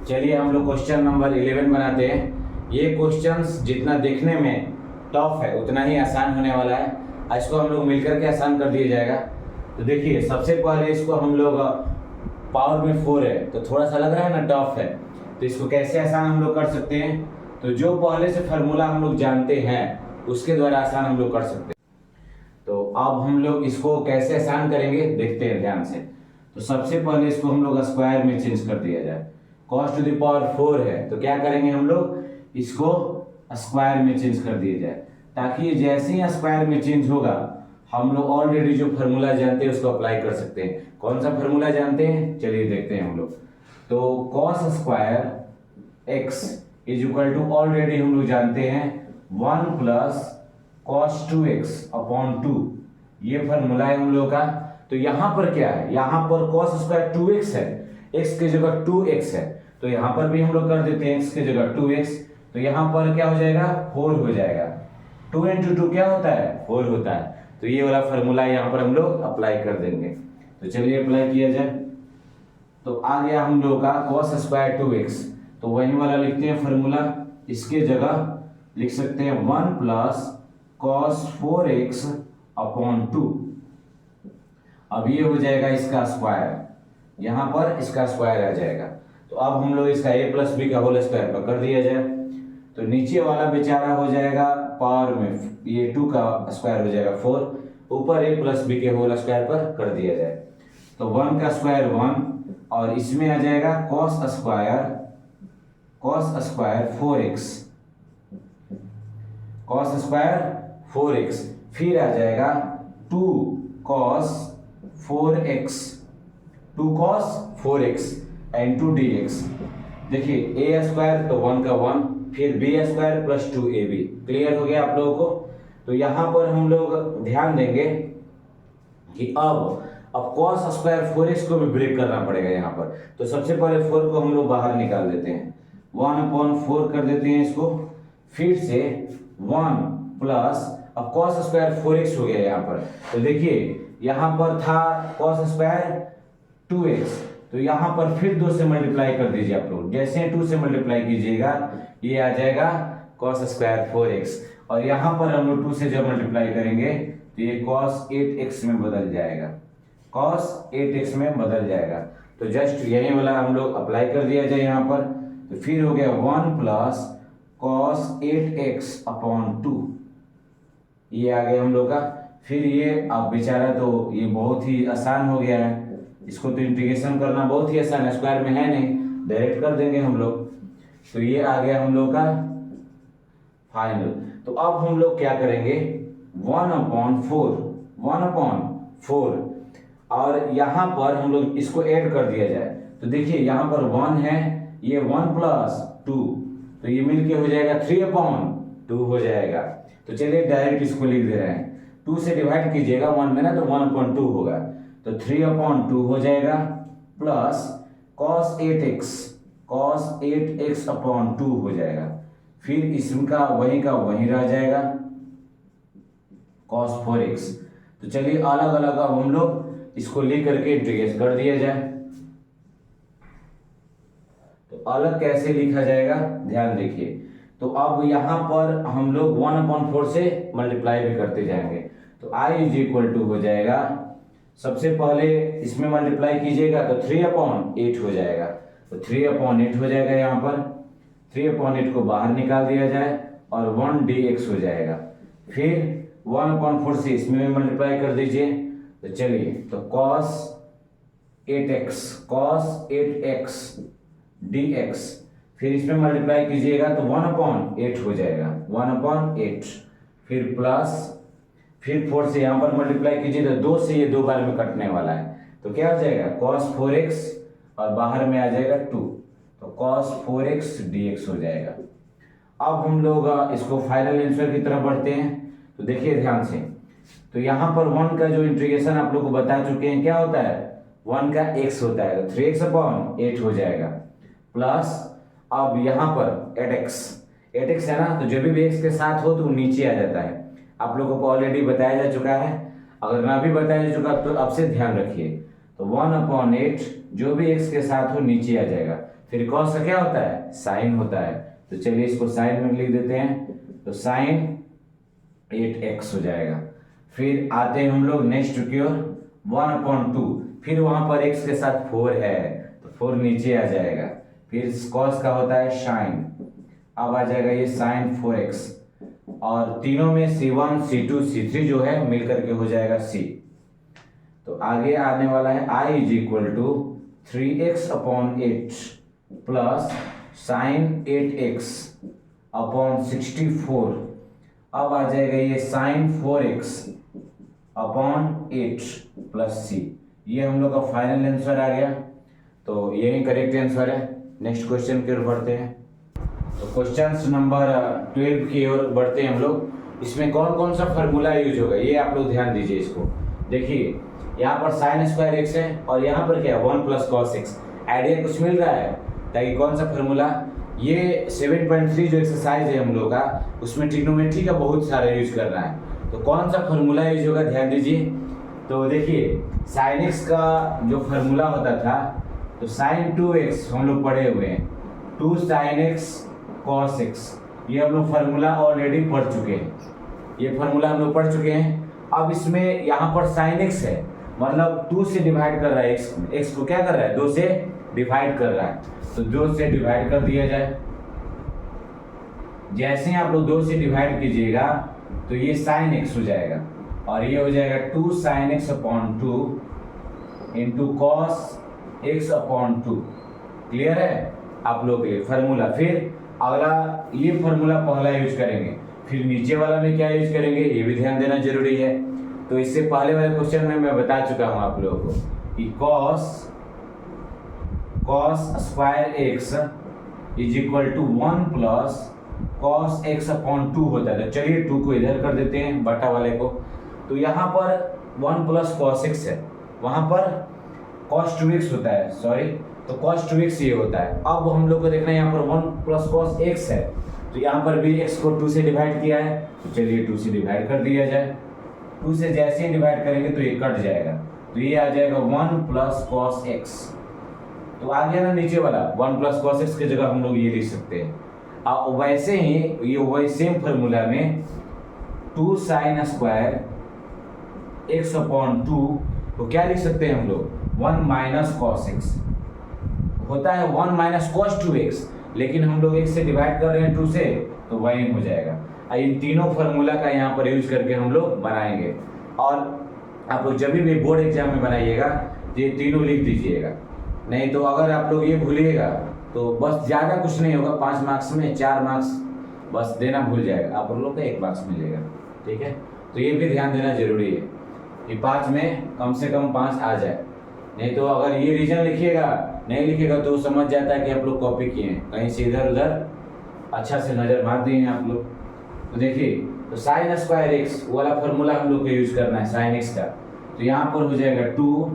चलिए हम लोग क्वेश्चन नंबर 11 बनाते हैं। ये क्वेश्चंस जितना देखने में टफ है उतना ही आसान होने वाला है। इसको हम लोग मिलकर के आसान कर दिया जाएगा। तो देखिए सबसे पहले इसको हम लोग पावर में 4 है तो थोड़ा सा लग रहा है ना टफ है, तो इसको कैसे आसान हम लोग कर सकते हैं। तो जो पहले से फार्मूला हम लोग जानते हैं उसके द्वारा आसान हम लोग कर सकते हैं। तो अब हम लोग इसको कैसे आसान करेंगे देखते हैं ध्यान से। तो सबसे पहले इसको हम लोग स्क्वायर में चेंज कर दिया जाए। cos टू द पावर 4 है तो क्या करेंगे हम लोग इसको स्क्वायर में चेंज कर दिया जाए, ताकि जैसे ही स्क्वायर में चेंज होगा हम लोग ऑलरेडी जो फार्मूला जानते हैं उसको अप्लाई कर सकते हैं। कौन सा फार्मूला जानते हैं चलिए देखते हैं हम लोग। तो cos square x is equal to already हम लोग जानते हैं 1 प्लस cos 2x अपॉन 2, ये फार्मूला है हम लोग का। तो यहाँ पर क्या है, यहाँ पर cos स्क्वायर 2x है, x की जगह 2x है, तो यहाँ पर भी हम लोग कर देते हैं x की जगह 2x। तो यहाँ पर क्या हो जाएगा 4 हो जाएगा। 2 into 2 क्या होता है 4 होता है। तो ये वाला फार्मूला यहाँ पर हम लोग अप्लाई कर देंगे। तो चलिए अप्लाई किया जाए। तो आ गया हम लोग का cos स्क्वायर 2x, तो वही वाला लिखते हैं फार्मूला। इसके जगह लिख सकते हैं 1 प्लस cos 4x अपॉन 2। अब ये हो जाएगा इसका स्क्वायर, यहाँ पर इसका स्क्वायर आ जाएगा। तो अब हम लोग इसका a प्लस बी का होल स्क्वायर पर कर दिया जाए। तो नीचे वाला बेचारा हो जाएगा पावर में, ये 2 का स्क्वायर हो जाएगा 4, ऊपर a प्लस बी के होल स्क्वायर पर कर दिया जाए। तो 1 का स्क्वायर 1 और इसमें आ जाएगा cos square 4x, cos square 4x, फिर आ जाएगा 2 cos 4x एंड 2 dx। देखिए a स्क्वायर तो 1 का 1, फिर b square plus 2ab। Clear हो गया आप लोगों को। तो यहाँ पर हम लोग ध्यान देंगे कि अब cos स्क्वायर 4x को भी ब्रेक करना पड़ेगा यहाँ पर। तो सबसे पहले 4 को हम लोग बाहर निकाल देते हैं, 1/4 कर देते हैं इसको, फिर से 1 प्लस, अब cos स्क्वायर 4x हो गया यहाँ पर। तो देखिए यहाँ पर था cos स्क्वायर 2x, तो यहाँ पर फिर 2 से मल्टीप्लाई कर दीजिए आप लोग। जैसे 2 से मल्टीप्लाई कीजिएगा ये आ जाएगा cos स्क्वायर 4x, और यहाँ पर हम लोग 2 से जब मल्टीप्लाई करेंगे तो ये cos 8x में बदल जाएगा, cos 8x में बदल जाएगा। तो जस्ट यही वाला हम लोग अप्लाई कर दिया जाए यहाँ पर। तो फिर हो गया 1 प्लस cos 8x अपॉन 2, ये आ गया हम लोग का। फिर ये अब बेचारा तो ये बहुत ही आसान हो गया है, इसको तो इंटीग्रेशन करना बहुत ही आसान है, स्क्वायर में है नहीं, डायरेक्ट कर देंगे हम लोग। तो ये आ गया हम लोग का फाइनल। तो अब हम लोग क्या करेंगे 1/4 और यहाँ पर हम लोग इसको ऐड कर दिया जाए। तो देखिए यहाँ पर 1 है, ये 1 प्लस 2, तो ये मिलके हो जाएगा 3/2 हो जाएगा। तो चलिए डायरेक्ट इसको लिख दे रहे हैं, 2 से डिवाइड कीजिएगा 1 में ना, तो 1/2 होगा, तो 3/2 हो जाएगा, प्लस cos 8x अपॉन 2 हो जाएगा। फिर इसका वही का वही रह जाएगा cos 4x। तो चलिए अलग अलग अब हम लोग इसको लिख करके इंटीग्रेट कर दिया जाए। तो अलग कैसे लिखा जाएगा ध्यान देखिए। तो अब यहाँ पर हम लोग 1/4 से मल्टीप्लाई भी करते जाएंगे। तो i इज इक्वल टू हो जाएगा, सबसे पहले इसमें मल्टीप्लाई कीजिएगा तो 3/8 हो जाएगा। तो 3/8 हो जाएगा, यहाँ पर 3/8 को बाहर निकाल दिया जाए और 1 dx हो जाएगा। फिर 1/4 से इसमें भी मल्टीप्लाई कर दीजिए। तो चलिए तो cos 8x dx, फिर इसमें मल्टीप्लाई कीजिएगा तो 1/8 हो जाएगा, 1/8, फिर प्लस, फिर 4 से यहाँ पर मल्टीप्लाई कीजिए तो 2 से ये 2 बार में कटने वाला है, तो क्या हो जाएगा cos 4x और बाहर में आ जाएगा 2, तो cos 4x dx हो जाएगा। अब हम लोग इसको फाइनल आंसर की तरफ बढ़ते हैं। तो देखिए ध्यान से, तो यहाँ पर 1 का जो इंटीग्रेशन आप लोग को बता चुके हैं क्या होता है, 1 का x होता है, तो 3x/8 हो जाएगा, प्लस अब यहाँ पर 8x है ना, तो जब भी x के साथ हो तो नीचे आ जाता है। आप लोगों को ऑलरेडी बताया जा चुका है, अगर ना भी बताया जा चुका तो अब से ध्यान रखिए। तो 1/8 जो भी x के साथ हो नीचे आ जाएगा। फिर कॉस का क्या होता है, साइन होता है। तो चलिए इसको साइन में लिख देते हैं, तो साइन 8x हो जाएगा। फिर आते हैं हम लोग नेक्स्ट की ओर, 1/2, फिर वहां पर x के साथ 4 है तो 4 नीचे आ जाएगा। फिर कॉस का होता है साइन, अब आ जाएगा ये साइन 4x, और तीनों में C1 C2 C3 जो है मिलकर के हो जाएगा C। तो आगे आने वाला है I = 3x/8 plus sign 8x/64। अब आ जाएगा ये साइन 4x/8 प्लस C। ये हम लोग का फाइनल आंसर आ गया, तो यही करेक्ट आंसर है। नेक्स्ट क्वेश्चन की ओर बढ़ते हैं। तो क्वेश्चन नंबर 12 की ओर बढ़ते हैं हम लोग। इसमें कौन कौन सा फार्मूला यूज होगा ये आप लोग ध्यान दीजिए। इसको देखिए, यहाँ पर साइन स्क्वायर एक्स है और यहाँ पर क्या है 1 + cos x। आइडिया कुछ मिल रहा है, ताकि कौन सा फार्मूला, ये 7.3 जो एक्सरसाइज है हम लोग का, उसमें ट्रिग्नोमेट्री का बहुत सारा यूज करना है। तो कौन सा फार्मूला यूज होगा ध्यान दीजिए। तो देखिए साइन एक्स का जो फार्मूला होता था, तो साइन 2x हम लोग पढ़े हुए हैं, 2 sin x cos x, ये हम लोग फार्मूला ऑलरेडी पढ़ चुके हैं। ये फार्मूला हम लोग पढ़ चुके हैं। अब इसमें यहाँ पर साइन x है, मतलब 2 से डिवाइड कर रहा है x को, क्या कर रहा है 2 से डिवाइड कर रहा है, तो 2 से डिवाइड कर दिया जाए। जैसे ही आप लोग 2 से डिवाइड कीजिएगा तो ये साइन x हो जाएगा, और ये हो जाएगा 2 sin x/2 into cos x/2। Clear है आप लोग के फार्मूला। फिर अगला ये फार्मूला पहला यूज करेंगे, फिर नीचे वाला में क्या यूज करेंगे ये भी ध्यान देना जरूरी है। तो इससे पहले वाले क्वेश्चन में मैं बता चुका हूं आप लोगों को कि cos square x = 1 + cos x/2 होता है। तो चलिए 2 को इधर कर देते हैं, बटा वाले को। तो यहाँ पर 1 + cos x है, वहां पर cos 2x होता है, सॉरी, तो cos 2x ये होता है। अब हम लोग को देखना है यहाँ पर 1 + cos x है, तो यहाँ पर भी x को 2 से डिवाइड किया है, तो चलिए 2 से डिवाइड कर दिया जाए। 2 से जैसे ही डिवाइड करेंगे तो ये कट जाएगा, तो ये आ जाएगा 1 + cos x। तो आ गया ना नीचे वाला 1 + cos x की जगह हम लोग ये लिख सकते हैं। अब वैसे ही ये वही सेम फार्मूला में 2 sin स्क्वायर x/2 तो क्या लिख सकते हैं हम लोग 1 - cos x होता है, 1 - cos 2x, लेकिन हम लोग x से डिवाइड कर रहे हैं 2 से, तो वही हो जाएगा। इन तीनों फार्मूला का यहाँ पर यूज करके हम लोग बनाएंगे, और आप लोग जब भी बोर्ड एग्जाम में बनाइएगा तो ये तीनों लिख दीजिएगा। नहीं तो अगर आप लोग ये भूलिएगा तो बस ज़्यादा कुछ नहीं होगा, 5 मार्क्स में 4 मार्क्स बस देना भूल जाएगा, आप लोग को 1 मार्क्स मिलेगा। ठीक है, तो ये भी ध्यान देना जरूरी है कि 5 में कम से कम 5 आ जाए। नहीं तो अगर ये रीजन लिखिएगा, नहीं लिखिएगा तो समझ जाता है कि आप लोग कॉपी किए हैं, कहीं से इधर उधर अच्छा से नज़र मार दिए हैं आप लोग। तो देखिए, तो साइन स्क्वायर एक्स वाला फार्मूला हम लोग को यूज करना है साइन एक्स का। तो यहाँ पर हो जाएगा 2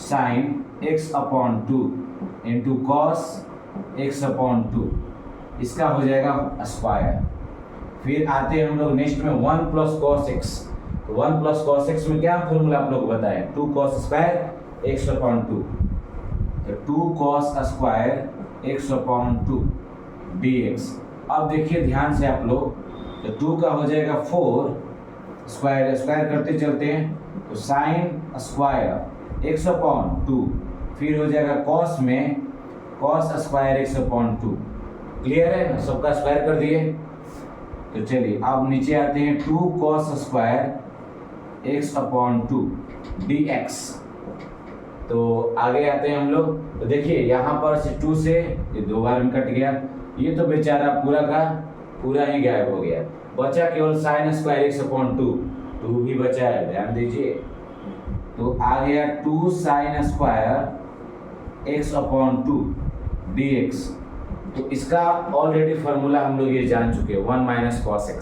sin x/2 into cos x/2, इसका हो जाएगा स्क्वायर। फिर आते हैं हम लोग नेक्स्ट में 1 + cos x। तो 1 + cos x में क्या फार्मूला आप लोग को बताएं, 2 cos स्क्वायर x/2, तो 2 cos स्क्वायर x/2 dx। अब देखिए ध्यान से आप लोग, तो 2 का हो जाएगा 4, स्क्वायर स्क्वायर करते चलते हैं, तो साइन स्क्वायर x/2, फिर हो जाएगा कॉस में cos स्क्वायर x/2। क्लियर है ना, सबका स्क्वायर कर दिए। तो चलिए अब नीचे आते हैं 2 cos स्क्वायर x/2 dx। तो आगे आते हैं हम लोग, तो देखिए यहाँ पर से 2 से ये 2 बार में कट गया, ये तो बेचारा पूरा का पूरा ही गायब हो गया, बचा केवल साइन स्क्वायर x/2, 2 ही बचा है, ध्यान दीजिए। तो आ गया 2 sin स्क्वायर x/2 dx। तो इसका ऑलरेडी फार्मूला हम लोग ये जान चुके हैं, 1 - cos x,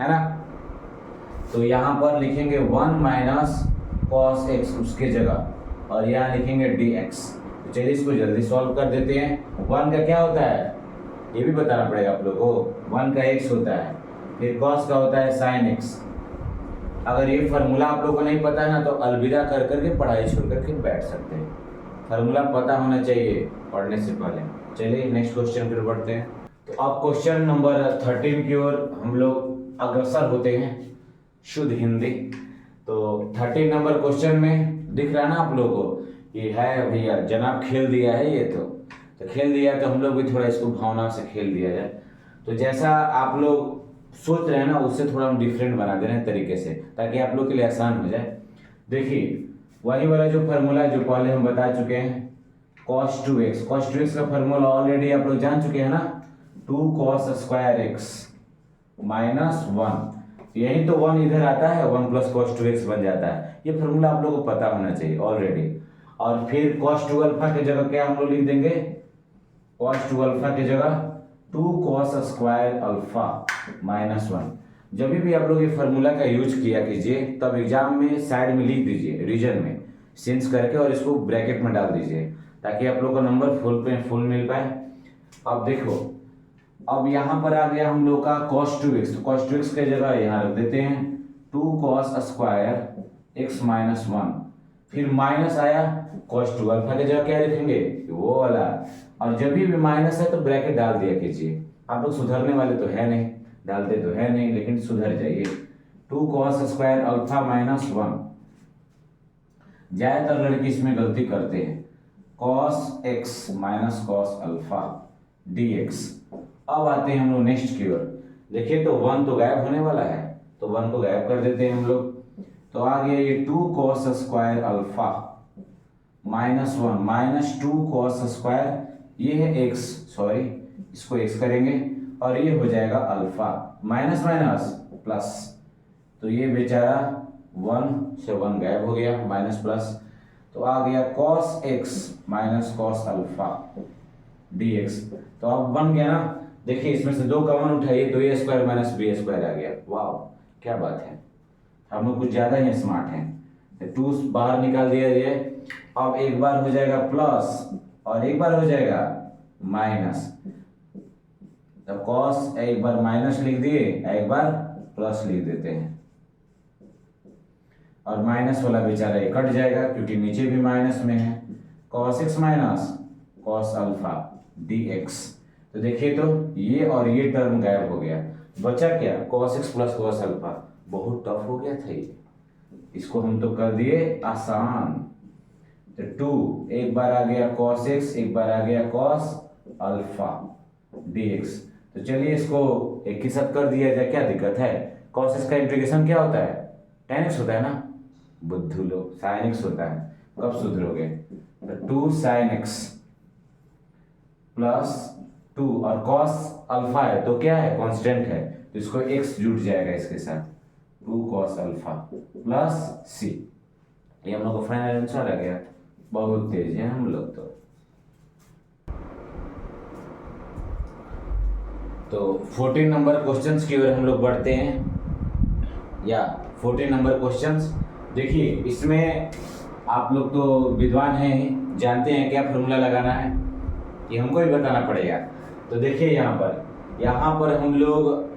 है ना। तो यहाँ पर लिखेंगे 1 - cos x उसके जगह, और यहाँ लिखेंगे dx। तो चलिए इसको जल्दी सॉल्व कर देते हैं। 1 का क्या होता है ये भी बताना पड़ेगा आप लोगों को, 1 का x होता है, फिर cos का होता है sin x। अगर ये फार्मूला आप लोगों को नहीं पता है ना, तो अलविदा कर करके पढ़ाई छोड़ करके बैठ सकते हैं। फार्मूला पता होना चाहिए पढ़ने से पहले। चलिए नेक्स्ट क्वेश्चन पर बढ़ते हैं। तो अब क्वेश्चन नंबर 13 की ओर हम लोग अग्रसर होते हैं, शुद्ध हिंदी। तो 13 नंबर क्वेश्चन में दिख रहा है ना आप लोगों को, ये है भैया जनाब खेल दिया है ये तो खेल दिया है, तो हम लोग भी थोड़ा इसको भावना से खेल दिया जाए। तो जैसा आप लोग सोच रहे हैं ना, उससे थोड़ा हम डिफरेंट बना दे रहे हैं तरीके से, ताकि आप लोग के लिए आसान हो जाए। देखिए वही वाला जो फार्मूला जो पहले हम बता चुके हैं, cos 2x, cos 2x का फार्मूला ऑलरेडी आप लोग जान चुके हैं ना, 2 cos स्क्वायर x माइनस 1, यही तो 1 इधर आता है, 1 प्लस cos 2x बन जाता है। ये फार्मूला आप लोगों को पता होना चाहिए ऑलरेडी। और फिर cos 2 अल्फा की जगह क्या हम लोग लिख देंगे, cos 2 अल्फा की जगह 2 cos स्क्वायर अल्फा माइनस 1। जब भी आप लोग ये फार्मूला का यूज किया कीजिए, तब एग्जाम में साइड में लिख दीजिए, रीजन में सिंस करके, और इसको ब्रैकेट में डाल दीजिए, ताकि आप लोग को नंबर फुल मिल पाए। अब देखो, अब यहाँ पर आ गया हम लोग का cos 2x, तो cos 2x की जगह यहाँ रख देते हैं 2 cos स्क्वायर x माइनस 1, फिर माइनस आया cos 2 अल्फा की जगह क्या लिखेंगे, वो वाला। और जब भी माइनस है तो ब्रैकेट डाल दिया कीजिए। आप लोग सुधरने वाले तो है नहीं, डालते तो है नहीं, लेकिन सुधर जाइए। 2 cos स्क्वायर अल्फा माइनस 1, ज्यादातर लड़के इसमें गलती करते हैं, cos x minus cos alpha dx। अब आते हैं हम लोग नेक्स्ट की ओर। देखिए तो 1 तो गायब होने वाला है, तो 1 को गायब कर देते हैं हम लोग। तो आ गया ये 2 cos square alpha minus 1 minus 2 cos square, ये है x, सॉरी इसको x करेंगे, और ये हो जाएगा अल्फा, माइनस माइनस प्लस, तो ये बेचारा 1 से 1 गायब हो गया, माइनस प्लस, तो आ गया cos x minus cos alpha dx। तो अब बन गया ना, देखिए इसमें से 2 कॉमन उठाइए, तो a square minus b square आ गया। वाह क्या बात है, हम लोग कुछ ज्यादा ही स्मार्ट हैं। 2 बाहर निकाल दिया जाए, अब एक बार हो जाएगा प्लस और एक बार हो जाएगा माइनस, तब cos एक बार माइनस लिख दिए, एक बार प्लस लिख देते हैं, और माइनस वाला बेचारा ये कट जाएगा क्योंकि नीचे भी माइनस में है। cos x minus cos alpha dx। तो देखिए तो ये और ये टर्म गायब हो गया, बचा क्या, cos x plus cos alpha. बहुत टफ हो गया था ये, इसको हम तो कर दिए आसान। तो 2 एक बार आ गया cos x, एक बार आ गया cos अल्फा dx। तो चलिए इसको एक ही साथ कर दिया जाए, क्या दिक्कत है। cos x का इंटीग्रेशन क्या होता है, tan x होता है ना, बुद्धू लोग sin x होता है, कब सुधरोगे। तो 2 sin x प्लस 2, और cos अल्फा है तो क्या है, कांस्टेंट है, तो इसको x जुड़ जाएगा इसके साथ, 2 cos अल्फा प्लस c। ये हम लोग को फाइनल आंसर आ गया। बहुत तेज है हम लोग तो 14 नंबर क्वेश्चंस की ओर हम लोग बढ़ते हैं, या 14 नंबर क्वेश्चंस। देखिए इसमें आप लोग तो विद्वान हैं, जानते हैं क्या फॉर्मूला लगाना है, ये हमको ही बताना पड़ेगा। तो देखिए यहाँ पर हम लोग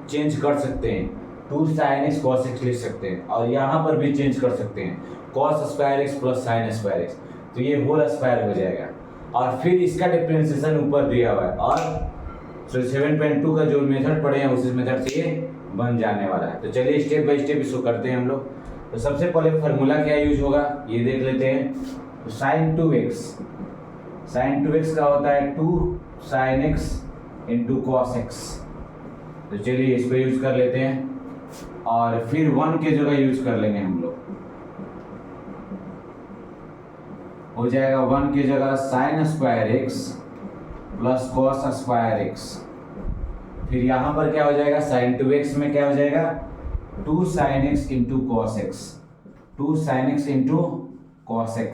चेंज कर सकते हैं, 2 sin x cos x लिख सकते हैं, और यहाँ पर भी चेंज कर सकते हैं, cos square x plus sin square x, तो ये होल स्क्वायर हो जाएगा। और फिर इसका डिफरेंशिएशन ऊपर दिया हुआ है, और 7.2 का जो मेथड पढ़े हैं उसी मेथड से ये बन जाने वाला है। तो चलिए स्टेप बाय स्टेप इसको करते हैं हम लोग। तो सबसे पहले फार्मूला क्या यूज होगा ये देख लेते हैं। तो sin 2x का होता है 2 sin x into cos x। तो चलिए इसको यूज कर लेते हैं, और फिर 1 के जगह यूज कर लेंगे हम लोग, हो जाएगा 1 की जगह sin square x plus cos square x। फिर यहाँ पर क्या हो जाएगा, sin 2x में क्या हो जाएगा, 2 sin x into cos x, 2 sin x into cos x,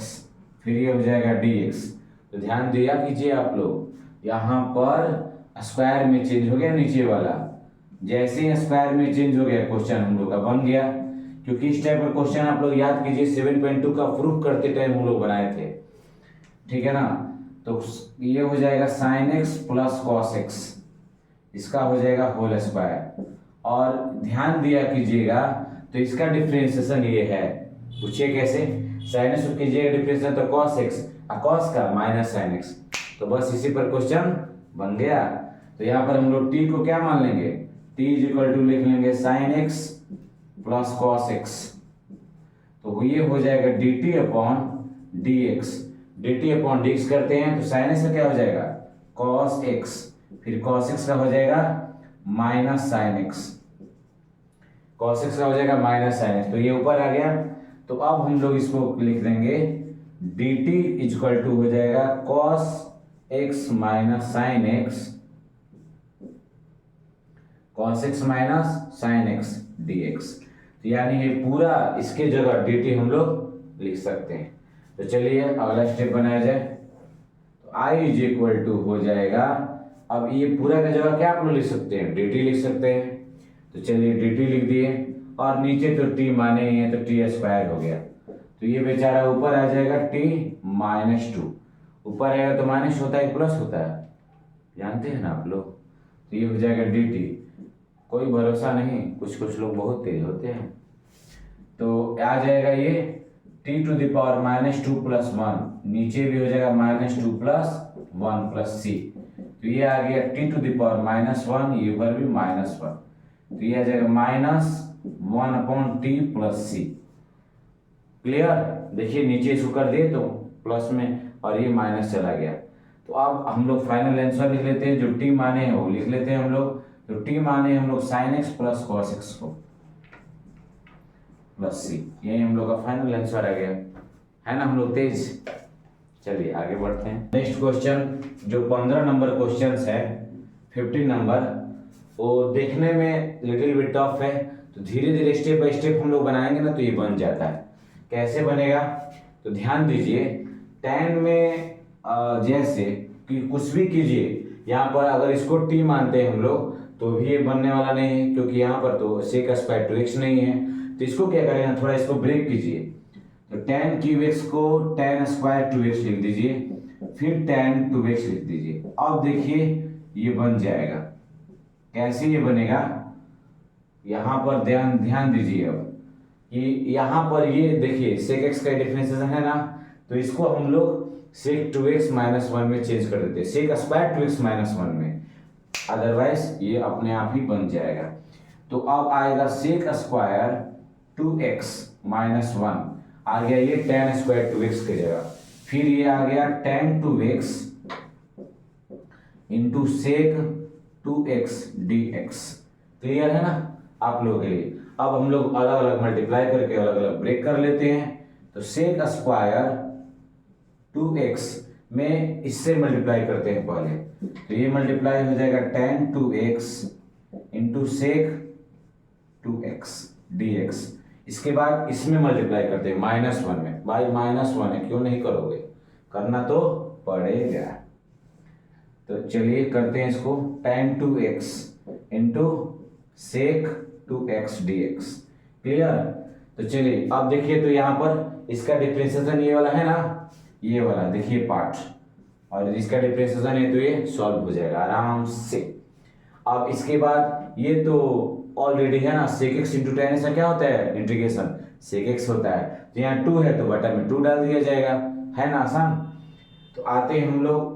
फिर ये हो जाएगा dx। तो ध्यान दिया कीजिए आप लोग, यहाँ पर स्क्वायर में चेंज हो गया नीचे वाला, जैसे ही स्क्वायर में चेंज हो गया क्वेश्चन हम लोग का बन गया। क्योंकि इस टाइप का क्वेश्चन आप लोग याद कीजिए 7.2 का प्रूफ करते टाइम हम लोग बनाए थे, ठीक है ना। तो ये हो जाएगा sin x plus cos x, इसका हो जाएगा होल स्क्वायर। और ध्यान दिया कीजिएगा तो इसका डिफरेंशिएशन ये है, पूछिए कैसे, sin x कीजिएगा डिफरेंशिएशन तो cos x, और cos का माइनस sin x, तो बस इसी पर क्वेश्चन बन गया। तो यहाँ पर हम लोग t को क्या मान लेंगे, t इज इक्वल टू लिख लेंगे sine x plus cos x. तो ये हो जाएगा dt upon D x. dt upon D x करते हैं तो साइन एक्स का क्या हो जाएगा कॉस एक्स, फिर कॉस एक्स का हो जाएगा minus sine x, cos x का हो जाएगा माइनस साइन एक्स। तो ये ऊपर आ गया। तो अब हम लोग इसको लिख देंगे dt इक्वल टू हो जाएगा cos x minus sine x, cos x minus sine x dx। तो यानी ये पूरा इसके जगह dt हम लोग लिख सकते हैं। तो चलिए अगला स्टेप बनाया जाए। तो i इज इक्वल टू हो जाएगा, अब ये पूरा का जगह क्या आप लोग लिख सकते हैं dt लिख सकते हैं। तो चलिए dt लिख दिए और नीचे तो t माने ही है तो t स्क्वायर हो गया। तो ये बेचारा ऊपर आ जाएगा t माइनस टू, ऊपर आएगा तो माइनस होता है प्लस होता है, जानते हैं ना आप लोग। तो ये हो जाएगा dt, कोई भरोसा नहीं, कुछ कुछ लोग बहुत तेज होते हैं। तो आ जाएगा ये t to the power minus two plus one, नीचे भी हो जाएगा minus two plus one plus c. तो ये आ गया t to the power minus one, ये ऊपर भी माइनस वन। तो ये आ जाएगा minus one upon t plus c. Clear, देखिए नीचे इसको कर दिए तो प्लस में और ये माइनस चला गया। तो अब हम लोग फाइनल आंसर लिख लेते हैं, जो t माने हैं वो लिख लेते हैं हम लोग। तो t माने हम लोग sine x plus cos x को प्लस सी, यही हम लोग का फाइनल आंसर आ गया, है ना। हम लोग तेज, चलिए आगे बढ़ते हैं। नेक्स्ट क्वेश्चन जो 15 नंबर क्वेश्चन है, 15 नंबर, वो देखने में लिटिल बिट टफ है। तो धीरे धीरे स्टेप बाय स्टेप हम लोग बनाएंगे ना तो ये बन जाता है। कैसे बनेगा, तो ध्यान दीजिए। tan में जैसे कि कुछ भी कीजिए, यहाँ पर अगर इसको t मानते हैं हम लोग तो भी ये बनने वाला नहीं है, क्योंकि यहाँ पर तो sec स्क्वायर 2x नहीं है। तो इसको क्या करें, थोड़ा इसको ब्रेक कीजिए। तो tan क्यूब x को tan स्क्वायर 2x लिख दीजिए, फिर tan 2x लिख दीजिए। अब देखिए ये बन जाएगा। कैसे ये बनेगा, यहाँ पर ध्यान दीजिए। अब कि यहाँ पर ये देखिए sec x का डिफरेंशिएशन है ना, तो इसको हम लोग sec 2x माइनस वन में चेंज कर देते हैं, sec square 2x minus one में, अदरवाइज ये अपने आप ही बन जाएगा। तो अब आएगा sec square 2x minus one, आ गया ये tan स्क्वायर 2x की जगह, फिर ये आ गया tan 2x into sec 2x dx। Clear है ना आप लोगों के लिए। अब हम लोग अलग अलग मल्टीप्लाई करके अलग अलग ब्रेक कर लेते हैं। तो sec स्क्वायर 2x में इससे मल्टीप्लाई करते हैं पहले, तो ये मल्टीप्लाई हो जाएगा tan 2x into sec 2x dx। इसके बाद इसमें मल्टीप्लाई करते हैं माइनस वन में, भाई माइनस वन है क्यों नहीं करोगे, करना तो पड़ेगा। तो चलिए करते हैं इसको, tan 2x into sec 2x dx। Clear, तो चलिए अब देखिए। तो यहाँ पर इसका डिफरेंशिएशन ये वाला है ना, ये वाला देखिए पार्ट, और इसका डिफरेंशिएशन है तो ये सॉल्व हो जाएगा आराम से। अब इसके बाद ये तो ऑलरेडी है ना, sec x into tan x क्या होता है इंटीग्रेशन, sec x होता है। तो यहाँ 2 है तो बटा में 2 डाल दिया जाएगा, है ना आसान। तो आते हैं हम लोग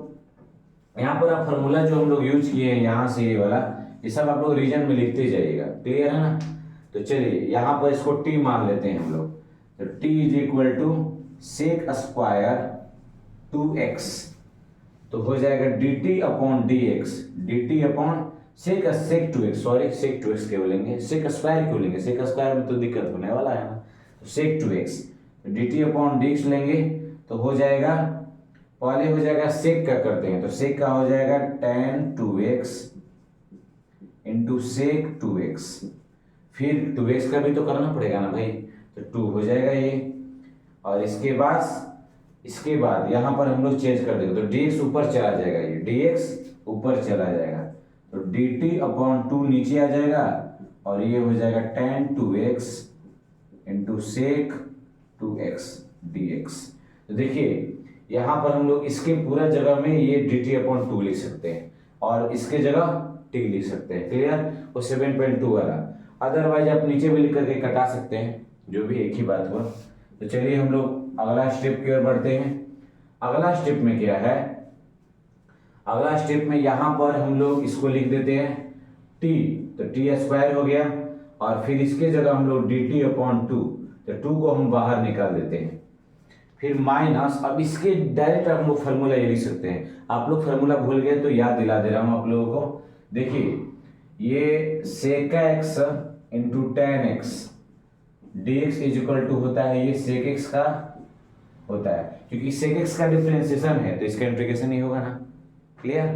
यहाँ पर, अब फॉर्मूला जो हम लोग यूज किए हैं यहाँ से ये वाला, ये सब आप लोग रीजन में लिखते जाइएगा। क्लियर है ना। तो चलिए यहाँ पर इसको t मान लेते हैं हम लोग। तो t is equal to sec square 2x, तो हो जाएगा dt upon dx, dt upon sec 2x, sorry sec 2x क्यों लेंगे, sec स्क्वायर क्यों लेंगे, sec स्क्वायर में तो दिक्कत होने वाला है ना। तो sec 2x dt upon dx लेंगे तो हो जाएगा, पहले हो जाएगा sec का करते हैं, तो sec का हो जाएगा tan 2x into sec 2x, फिर 2x का भी तो करना पड़ेगा ना भाई, तो 2 हो जाएगा ये। और इसके बाद यहाँ पर हम लोग चेंज कर देंगे, तो dx ऊपर चला जाएगा, ये dx ऊपर चला जाएगा, तो dt अपॉन 2 नीचे आ जाएगा, और ये हो जाएगा tan 2x into sec 2x dx। तो देखिए यहाँ पर हम लोग इसके पूरा जगह में ये dt अपॉन 2 लिख सकते हैं, और इसके जगह t लिख सकते हैं। क्लियर, वो 7.2 वाला, अदरवाइज आप नीचे भी लिख करके कटा सकते हैं, जो भी एक ही बात हुआ। तो चलिए हम लोग अगला स्टेप की ओर बढ़ते हैं। अगला स्टेप में क्या है, अगला स्टेप में यहाँ पर हम लोग इसको लिख देते हैं t, तो टी स्क्वायर हो गया, और फिर इसके जगह हम लोग dt अपॉन 2, तो 2 को हम बाहर निकाल देते हैं। फिर माइनस, अब इसके डायरेक्ट हम लोग फार्मूला ये लिख सकते हैं। आप लोग फार्मूला भूल गए तो याद दिला दे रहा हूँ आप लोगों को। देखिए ये sec x into tan x dx is equal to होता है, ये sec x का होता है, क्योंकि sec x का डिफरेंशिएशन है तो इसका इंटीग्रेशन ही होगा ना। क्लियर?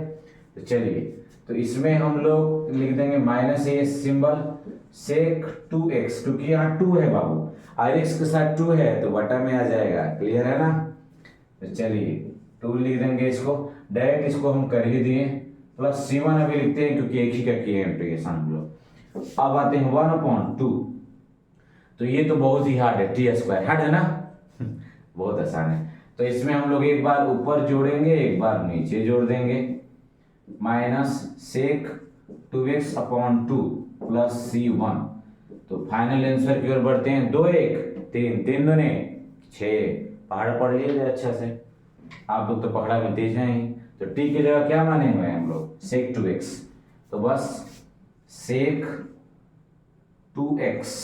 तो चलिए, तो इसमें हम लोग लिख देंगे माइनस ये सिंबल sec 2x, क्योंकि यहाँ 2 है बाबू, और x के साथ 2 है तो बटा में आ जाएगा। क्लियर है ना? तो चलिए 2 लिख देंगे, इसको डायरेक्ट इसको हम कर ही दिए, प्लस c1 अभी लिखते हैं क्योंकि एक ही का किए हैं इंटीग्रेशन हम लोग। अब आते हैं 1/2, तो ये तो बहुत ही हार्ड है, टी स्क्वायर हार्ड है ना बहुत आसान है। तो इसमें हम लोग एक बार ऊपर जोड़ेंगे, एक बार नीचे जोड़ देंगे, minus sec 2x upon 2 plus c1। तो फाइनल आंसर की ओर बढ़ते हैं, 2 1 3 3 दूने 6। पहाड़ पढ़ लीजिए अच्छा से, आप लोग तो पहाड़ा में तेज हैं ही। तो t की जगह क्या माने हुए हैं हम लोग, sec 2x, तो बस sec 2x,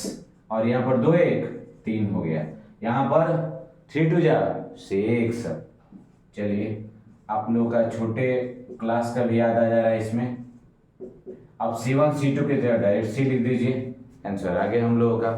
और यहाँ पर 2 1 3 हो गया, यहाँ पर 3 2 जा 6। चलिए आप लोगों का छोटे क्लास का भी याद आ जा रहा है इसमें। अब c1 c2 के जगह डायरेक्ट c लिख दीजिए, आंसर आ गया हम लोगों का।